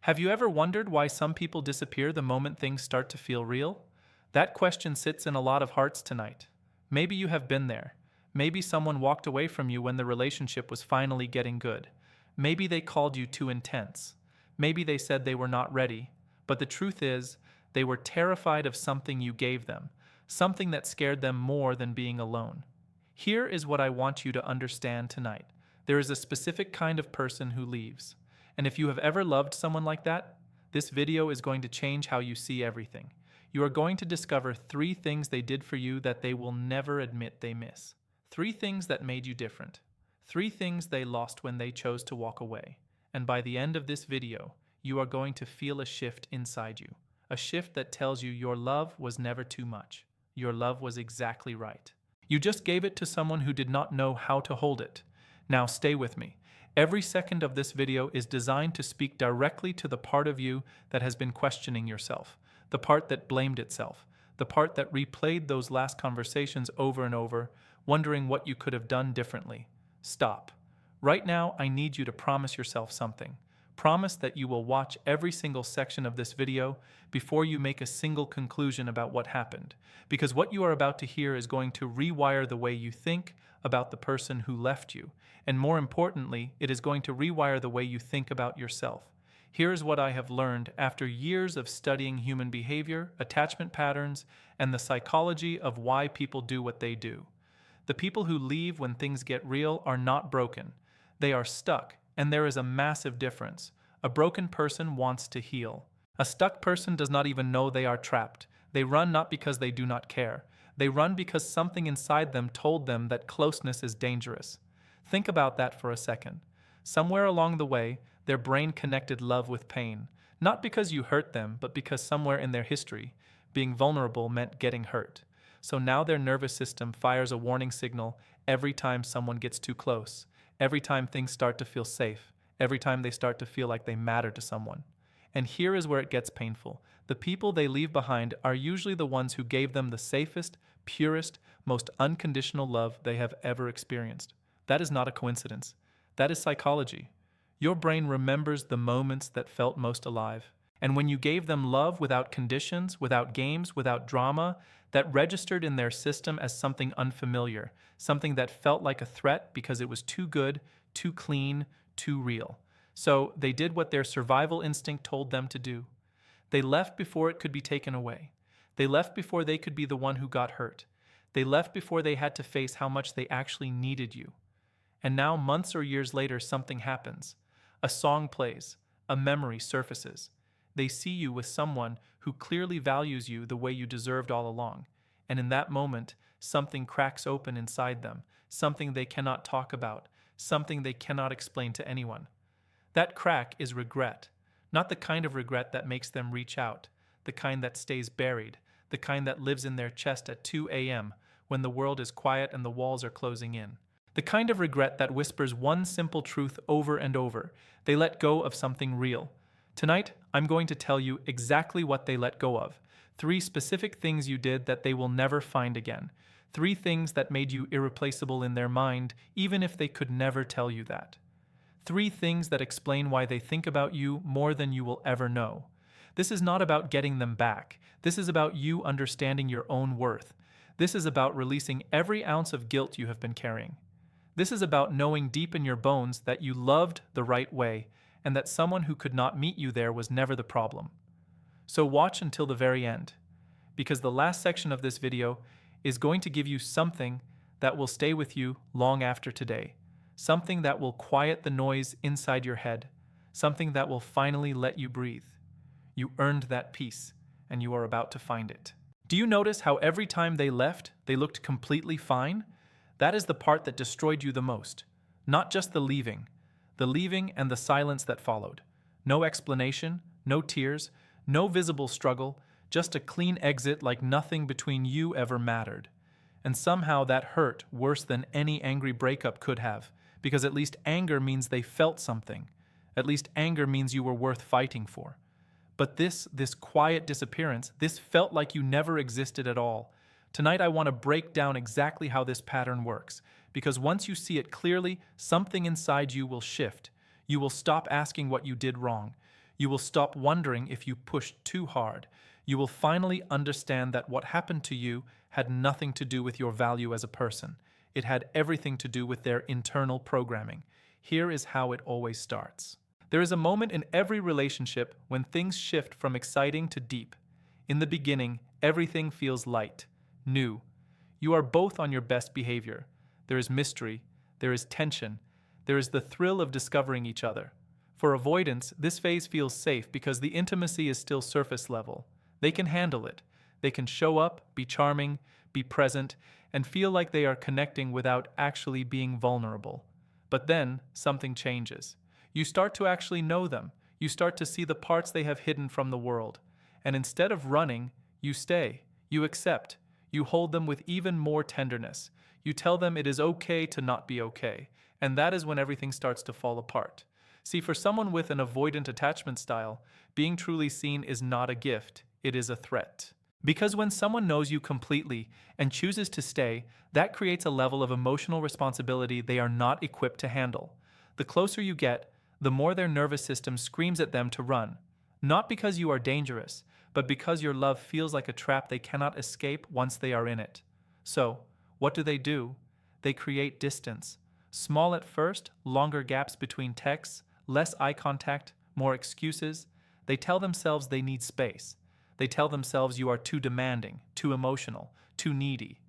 Have you ever wondered why some people disappear the moment things start to feel real? That question sits in a lot of hearts tonight. Maybe you have been there. Maybe someone walked away from you when the relationship was finally getting good. Maybe they called you too intense. Maybe they said they were not ready. But the truth is, they were terrified of something you gave them, something that scared them more than being alone. Here is what I want you to understand tonight. There is a specific kind of person who leaves. And if you have ever loved someone like that, this video is going to change how you see everything. You are going to discover 3 things they did for you that they will never admit they miss. 3 things that made you different. 3 things they lost when they chose to walk away. And by the end of this video, you are going to feel a shift inside you. A shift that tells you your love was never too much. Your love was exactly right. You just gave it to someone who did not know how to hold it. Now stay with me. Every second of this video is designed to speak directly to the part of you that has been questioning yourself, the part that blamed itself, the part that replayed those last conversations over and over, wondering what you could have done differently. Stop. Right now, I need you to promise yourself something. Promise that you will watch every single section of this video before you make a single conclusion about what happened, because what you are about to hear is going to rewire the way you think about the person who left you, and more importantly, it is going to rewire the way you think about yourself. Here is what I have learned after years of studying human behavior, attachment patterns, and the psychology of why people do what they do. The people who leave when things get real are not broken. They are stuck. And there is a massive difference. A broken person wants to heal. A stuck person does not even know they are trapped. They run not because they do not care. They run because something inside them told them that closeness is dangerous. Think about that for a second. Somewhere along the way, their brain connected love with pain. Not because you hurt them, but because somewhere in their history, being vulnerable meant getting hurt. So now their nervous system fires a warning signal every time someone gets too close. Every time things start to feel safe, every time they start to feel like they matter to someone. And here is where it gets painful. The people they leave behind are usually the ones who gave them the safest, purest, most unconditional love they have ever experienced. That is not a coincidence. That is psychology. Your brain remembers the moments that felt most alive. And when you gave them love without conditions, without games, without drama, that registered in their system as something unfamiliar, something that felt like a threat because it was too good, too clean, too real. So they did what their survival instinct told them to do. They left before it could be taken away. They left before they could be the one who got hurt. They left before they had to face how much they actually needed you. And now, months or years later, something happens. A song plays. A memory surfaces. They see you with someone who clearly values you the way you deserved all along. And in that moment, something cracks open inside them, something they cannot talk about, something they cannot explain to anyone. That crack is regret, not the kind of regret that makes them reach out, the kind that stays buried, the kind that lives in their chest at 2 a.m. when the world is quiet and the walls are closing in. The kind of regret that whispers one simple truth over and over. They let go of something real. Tonight, I'm going to tell you exactly what they let go of. 3 specific things you did that they will never find again. 3 things that made you irreplaceable in their mind, even if they could never tell you that. 3 things that explain why they think about you more than you will ever know. This is not about getting them back. This is about you understanding your own worth. This is about releasing every ounce of guilt you have been carrying. This is about knowing deep in your bones that you loved the right way, and that someone who could not meet you there was never the problem. So watch until the very end, because the last section of this video is going to give you something that will stay with you long after today, something that will quiet the noise inside your head, something that will finally let you breathe. You earned that peace, and you are about to find it. Do you notice how every time they left, they looked completely fine? That is the part that destroyed you the most, not just the leaving and the silence that followed. No explanation, no tears, no visible struggle, just a clean exit like nothing between you ever mattered. And somehow that hurt worse than any angry breakup could have, because at least anger means they felt something. At least anger means you were worth fighting for. But this quiet disappearance, this felt like you never existed at all. Tonight I want to break down exactly how this pattern works, because once you see it clearly, something inside you will shift. You will stop asking what you did wrong. You will stop wondering if you pushed too hard. You will finally understand that what happened to you had nothing to do with your value as a person. It had everything to do with their internal programming. Here is how it always starts. There is a moment in every relationship when things shift from exciting to deep. In the beginning, everything feels light, new. You are both on your best behavior. There is mystery, there is tension, there is the thrill of discovering each other. For avoidants, this phase feels safe because the intimacy is still surface level. They can handle it. They can show up, be charming, be present, and feel like they are connecting without actually being vulnerable. But then, something changes. You start to actually know them. You start to see the parts they have hidden from the world. And instead of running, you stay. You accept. You hold them with even more tenderness. You tell them it is okay to not be okay. And that is when everything starts to fall apart. See, for someone with an avoidant attachment style, being truly seen is not a gift, it is a threat. Because when someone knows you completely and chooses to stay, that creates a level of emotional responsibility they are not equipped to handle. The closer you get, the more their nervous system screams at them to run. Not because you are dangerous, but because your love feels like a trap they cannot escape once they are in it. So, what do? They create distance. Small at first, longer gaps between texts, less eye contact, more excuses. They tell themselves they need space. They tell themselves you are too demanding, too emotional, too needy.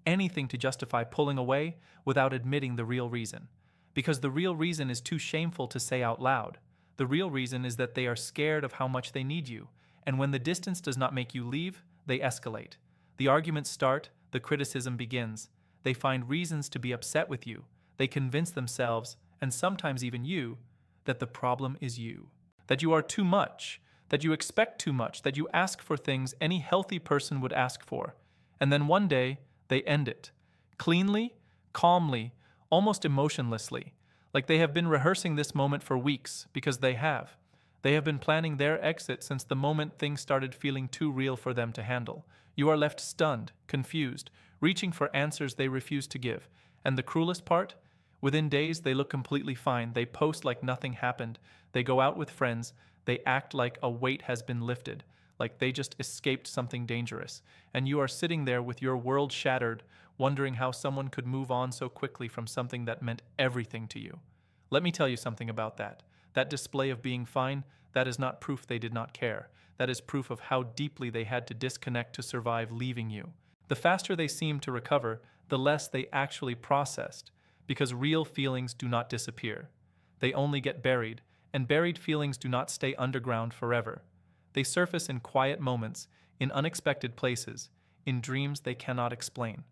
Anything to justify pulling away without admitting the real reason. Because the real reason is too shameful to say out loud. The real reason is that they are scared of how much they need you. And when the distance does not make you leave, they escalate. The arguments start, the criticism begins. They find reasons to be upset with you. They convince themselves, and sometimes even you, that the problem is you. That you are too much, that you expect too much, that you ask for things any healthy person would ask for. And then one day, they end it. Cleanly, calmly, almost emotionlessly. Like they have been rehearsing this moment for weeks, because they have. They have been planning their exit since the moment things started feeling too real for them to handle. You are left stunned, confused, reaching for answers they refuse to give. And the cruelest part? Within days, they look completely fine. They post like nothing happened. They go out with friends. They act like a weight has been lifted, like they just escaped something dangerous. And you are sitting there with your world shattered, wondering how someone could move on so quickly from something that meant everything to you. Let me tell you something about that. That display of being fine, that is not proof they did not care. That is proof of how deeply they had to disconnect to survive leaving you. The faster they seemed to recover, the less they actually processed. Because real feelings do not disappear. They only get buried, and buried feelings do not stay underground forever. They surface in quiet moments, in unexpected places, in dreams they cannot explain.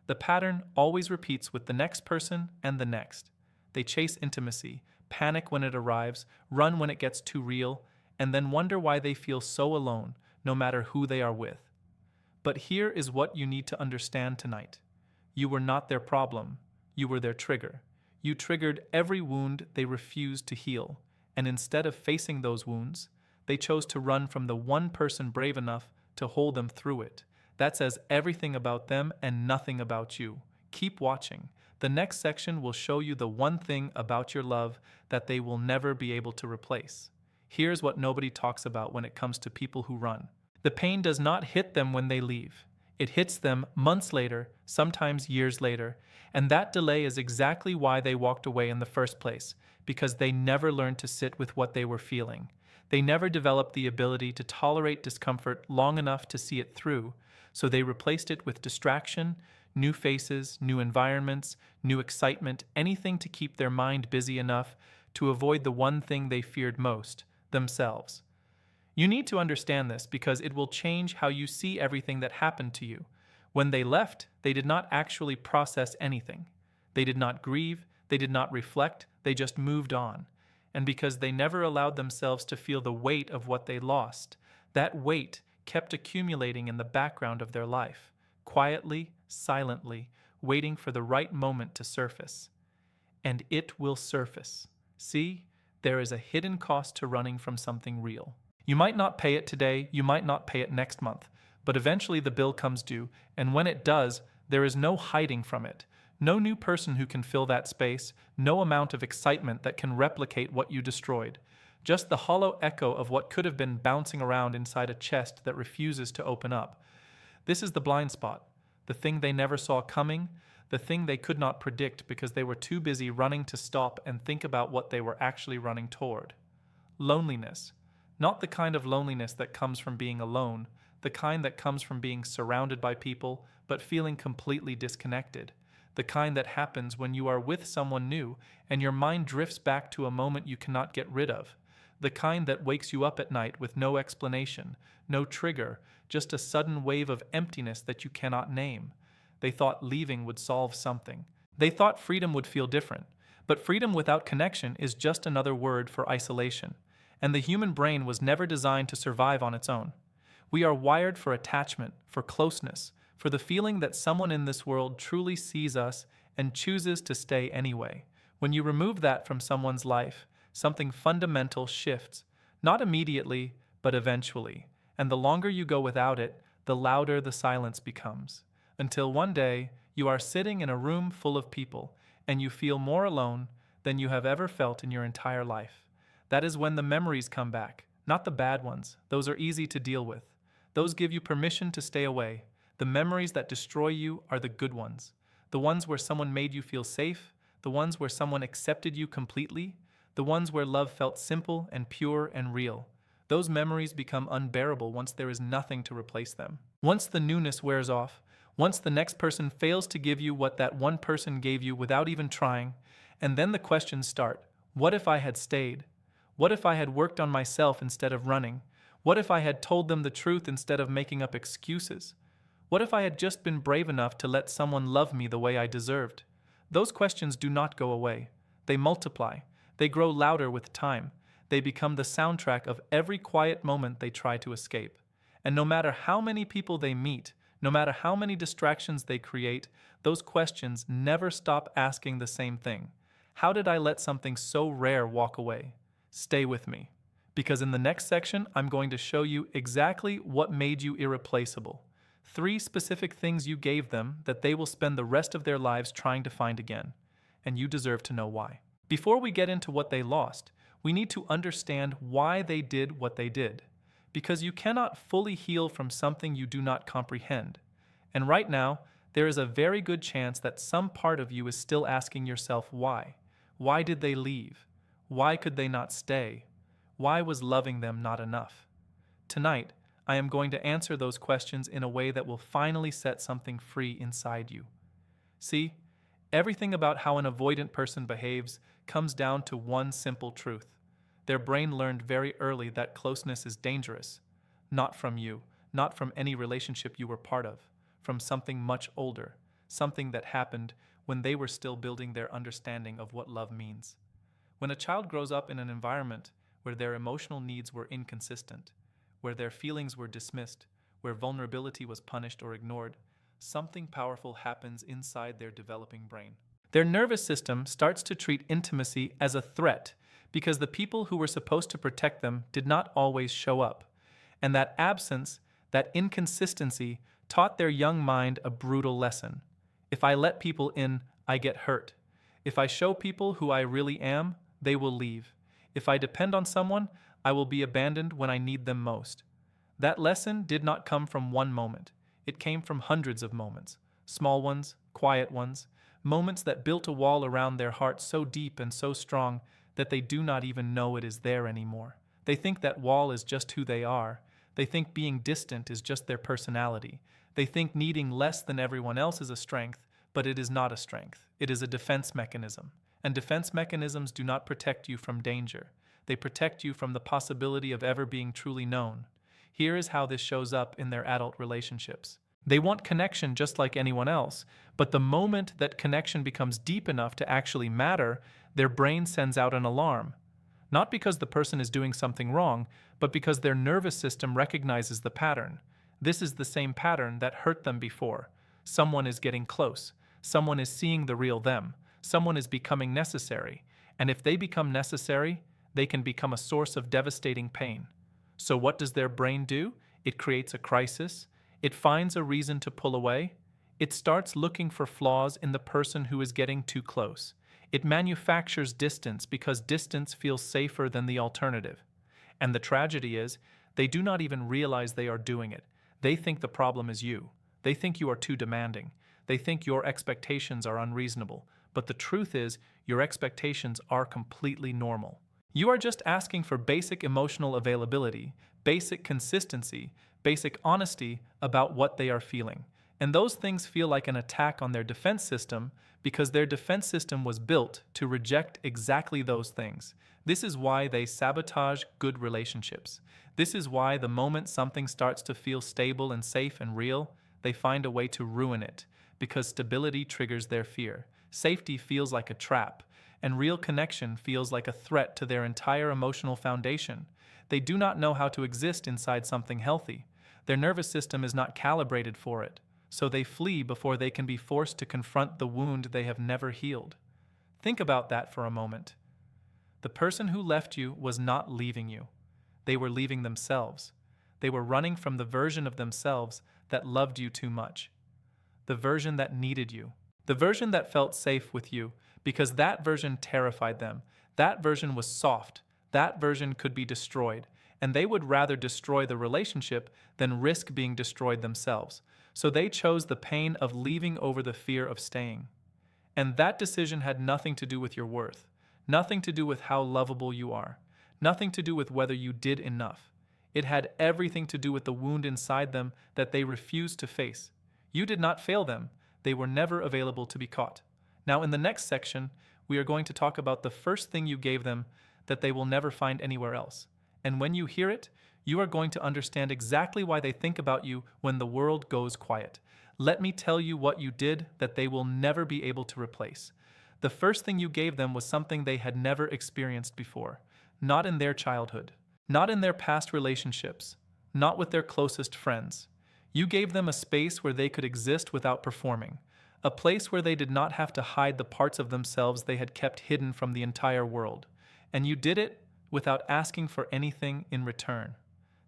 The pattern always repeats with the next person and the next. They chase intimacy, panic when it arrives, run when it gets too real, and then wonder why they feel so alone, no matter who they are with. But here is what you need to understand tonight. You were not their problem. You were their trigger. You triggered every wound they refused to heal, and instead of facing those wounds, they chose to run from the one person brave enough to hold them through it. That says everything about them and nothing about you. Keep watching. The next section will show you the one thing about your love that they will never be able to replace. Here's what nobody talks about when it comes to people who run. The pain does not hit them when they leave. It hits them months later, sometimes years later, and that delay is exactly why they walked away in the first place, because they never learned to sit with what they were feeling. They never developed the ability to tolerate discomfort long enough to see it through, so they replaced it with distraction, new faces, new environments, new excitement, anything to keep their mind busy enough to avoid the one thing they feared most, themselves. You need to understand this because it will change how you see everything that happened to you. When they left, they did not actually process anything. They did not grieve, they did not reflect, they just moved on. And because they never allowed themselves to feel the weight of what they lost, that weight kept accumulating in the background of their life, quietly, silently, waiting for the right moment to surface. And it will surface. See, there is a hidden cost to running from something real. You might not pay it today, you might not pay it next month, but eventually the bill comes due, and when it does, there is no hiding from it. No new person who can fill that space, no amount of excitement that can replicate what you destroyed. just the hollow echo of what could have been bouncing around inside a chest that refuses to open up. This is the blind spot, the thing they never saw coming, the thing they could not predict because they were too busy running to stop and think about what they were actually running toward. Loneliness. Not the kind of loneliness that comes from being alone, the kind that comes from being surrounded by people but feeling completely disconnected. The kind that happens when you are with someone new and your mind drifts back to a moment you cannot get rid of. The kind that wakes you up at night with no explanation, no trigger, just a sudden wave of emptiness that you cannot name. They thought leaving would solve something. They thought freedom would feel different. But freedom without connection is just another word for isolation. And the human brain was never designed to survive on its own. We are wired for attachment, for closeness, for the feeling that someone in this world truly sees us and chooses to stay anyway. When you remove that from someone's life, something fundamental shifts, not immediately, but eventually. And the longer you go without it, the louder the silence becomes. Until one day, you are sitting in a room full of people, and you feel more alone than you have ever felt in your entire life. That is when the memories come back, not the bad ones. Those are easy to deal with. Those give you permission to stay away. The memories that destroy you are the good ones. The ones where someone made you feel safe, the ones where someone accepted you completely, the ones where love felt simple and pure and real. Those memories become unbearable once there is nothing to replace them. Once the newness wears off, once the next person fails to give you what that one person gave you without even trying, and then the questions start. What if I had stayed? What if I had worked on myself instead of running? What if I had told them the truth instead of making up excuses? What if I had just been brave enough to let someone love me the way I deserved? Those questions do not go away. They multiply. They grow louder with time. They become the soundtrack of every quiet moment they try to escape. And no matter how many people they meet, no matter how many distractions they create, those questions never stop asking the same thing. How did I let something so rare walk away? Stay with me, because in the next section, I'm going to show you exactly what made you irreplaceable. 3 specific things you gave them that they will spend the rest of their lives trying to find again, and you deserve to know why. Before we get into what they lost, we need to understand why they did what they did, because you cannot fully heal from something you do not comprehend. And right now, there is a very good chance that some part of you is still asking yourself why. Why did they leave? Why could they not stay? Why was loving them not enough? Tonight, I am going to answer those questions in a way that will finally set something free inside you. See, everything about how an avoidant person behaves comes down to one simple truth. Their brain learned very early that closeness is dangerous. Not from you, not from any relationship you were part of, from something much older, something that happened when they were still building their understanding of what love means. When a child grows up in an environment where their emotional needs were inconsistent, where their feelings were dismissed, where vulnerability was punished or ignored, something powerful happens inside their developing brain. Their nervous system starts to treat intimacy as a threat because the people who were supposed to protect them did not always show up. And that absence, that inconsistency, taught their young mind a brutal lesson. If I let people in, I get hurt. If I show people who I really am, they will leave. If I depend on someone, I will be abandoned when I need them most. That lesson did not come from one moment. It came from hundreds of moments, small ones, quiet ones, moments that built a wall around their heart so deep and so strong that they do not even know it is there anymore. They think that wall is just who they are. They think being distant is just their personality. They think needing less than everyone else is a strength, but it is not a strength. It is a defense mechanism. And defense mechanisms do not protect you from danger. They protect you from the possibility of ever being truly known. Here is how this shows up in their adult relationships. They want connection just like anyone else, but the moment that connection becomes deep enough to actually matter, their brain sends out an alarm. Not because the person is doing something wrong, but because their nervous system recognizes the pattern. This is the same pattern that hurt them before. Someone is getting close. Someone is seeing the real them. Someone is becoming necessary. And if they become necessary, they can become a source of devastating pain. So what does their brain do? It creates a crisis. It finds a reason to pull away. It starts looking for flaws in the person who is getting too close. It manufactures distance because distance feels safer than the alternative. And the tragedy is, they do not even realize they are doing it. They think the problem is you. They think you are too demanding. They think your expectations are unreasonable. But the truth is, your expectations are completely normal. You are just asking for basic emotional availability, basic consistency, basic honesty about what they are feeling. And those things feel like an attack on their defense system because their defense system was built to reject exactly those things. This is why they sabotage good relationships. This is why the moment something starts to feel stable and safe and real, they find a way to ruin it, because stability triggers their fear. Safety feels like a trap, and real connection feels like a threat to their entire emotional foundation. They do not know how to exist inside something healthy. Their nervous system is not calibrated for it, so they flee before they can be forced to confront the wound they have never healed. Think about that for a moment. The person who left you was not leaving you. They were leaving themselves. They were running from the version of themselves that loved you too much. The version that needed you. The version that felt safe with you, because that version terrified them. That version was soft. That version could be destroyed. And they would rather destroy the relationship than risk being destroyed themselves. So they chose the pain of leaving over the fear of staying. And that decision had nothing to do with your worth. Nothing to do with how lovable you are. Nothing to do with whether you did enough. It had everything to do with the wound inside them that they refused to face. You did not fail them. They were never available to be caught. Now, in the next section, we are going to talk about the first thing you gave them that they will never find anywhere else. And when you hear it, you are going to understand exactly why they think about you when the world goes quiet. Let me tell you what you did that they will never be able to replace. The first thing you gave them was something they had never experienced before. Not in their childhood. Not in their past relationships. Not with their closest friends. You gave them a space where they could exist without performing. A place where they did not have to hide the parts of themselves they had kept hidden from the entire world. And you did it without asking for anything in return.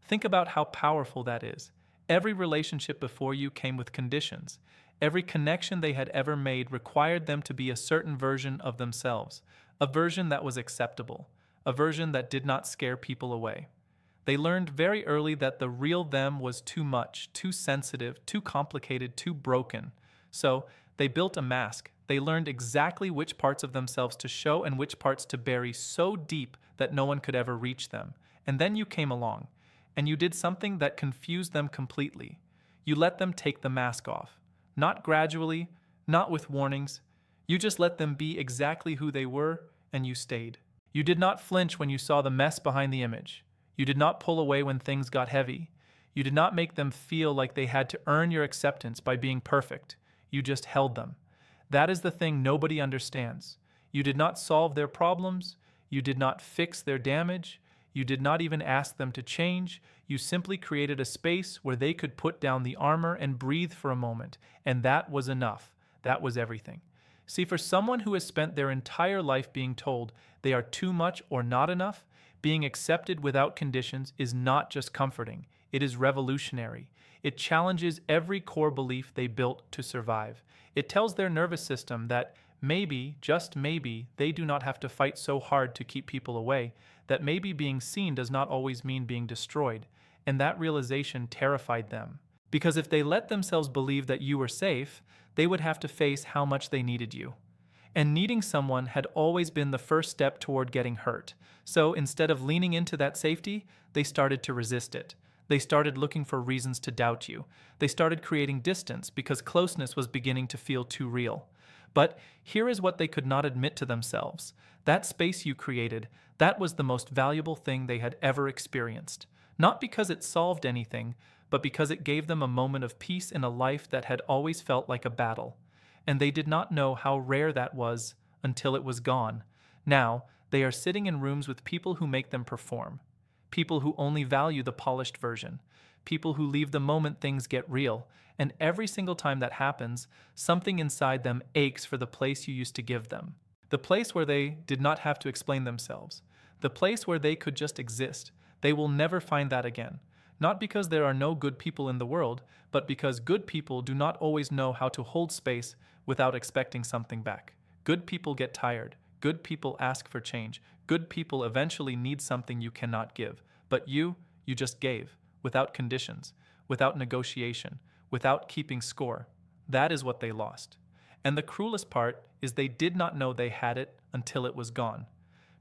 Think about how powerful that is. Every relationship before you came with conditions. Every connection they had ever made required them to be a certain version of themselves, a version that was acceptable, a version that did not scare people away. They learned very early that the real them was too much, too sensitive, too complicated, too broken. So they built a mask. They learned exactly which parts of themselves to show and which parts to bury so deep that no one could ever reach them. And then you came along, and you did something that confused them completely. You let them take the mask off. Not gradually, not with warnings. You just let them be exactly who they were, and you stayed. You did not flinch when you saw the mess behind the image. You did not pull away when things got heavy. You did not make them feel like they had to earn your acceptance by being perfect. You just held them. That is the thing nobody understands. You did not solve their problems. You did not fix their damage. You did not even ask them to change. You simply created a space where they could put down the armor and breathe for a moment, and that was enough. That was everything. See, for someone who has spent their entire life being told they are too much or not enough, being accepted without conditions is not just comforting, it is revolutionary. It challenges every core belief they built to survive. It tells their nervous system that maybe, just maybe, they do not have to fight so hard to keep people away, that maybe being seen does not always mean being destroyed, and that realization terrified them. Because if they let themselves believe that you were safe, they would have to face how much they needed you. And needing someone had always been the first step toward getting hurt. So instead of leaning into that safety, they started to resist it. They started looking for reasons to doubt you. They started creating distance because closeness was beginning to feel too real. But here is what they could not admit to themselves. That space you created, that was the most valuable thing they had ever experienced. Not because it solved anything, but because it gave them a moment of peace in a life that had always felt like a battle. And they did not know how rare that was until it was gone. Now, they are sitting in rooms with people who make them perform. People who only value the polished version. People who leave the moment things get real. And every single time that happens, something inside them aches for the place you used to give them. The place where they did not have to explain themselves. The place where they could just exist. They will never find that again. Not because there are no good people in the world, but because good people do not always know how to hold space without expecting something back. Good people get tired. Good people ask for change. Good people eventually need something you cannot give. But you just gave, without conditions, without negotiation, without keeping score. That is what they lost. And the cruelest part is they did not know they had it until it was gone.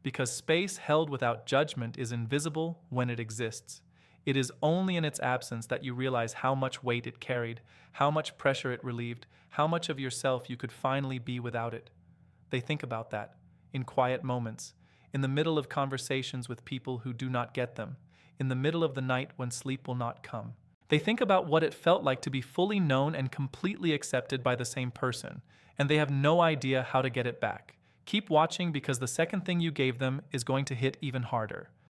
Because space held without judgment is invisible when it exists. It is only in its absence that you realize how much weight it carried, how much pressure it relieved, how much of yourself you could finally be without it. They think about that, in quiet moments, in the middle of conversations with people who do not get them, in the middle of the night when sleep will not come. They think about what it felt like to be fully known and completely accepted by the same person, and they have no idea how to get it back. Keep watching because the second thing you gave them is going to hit even harder.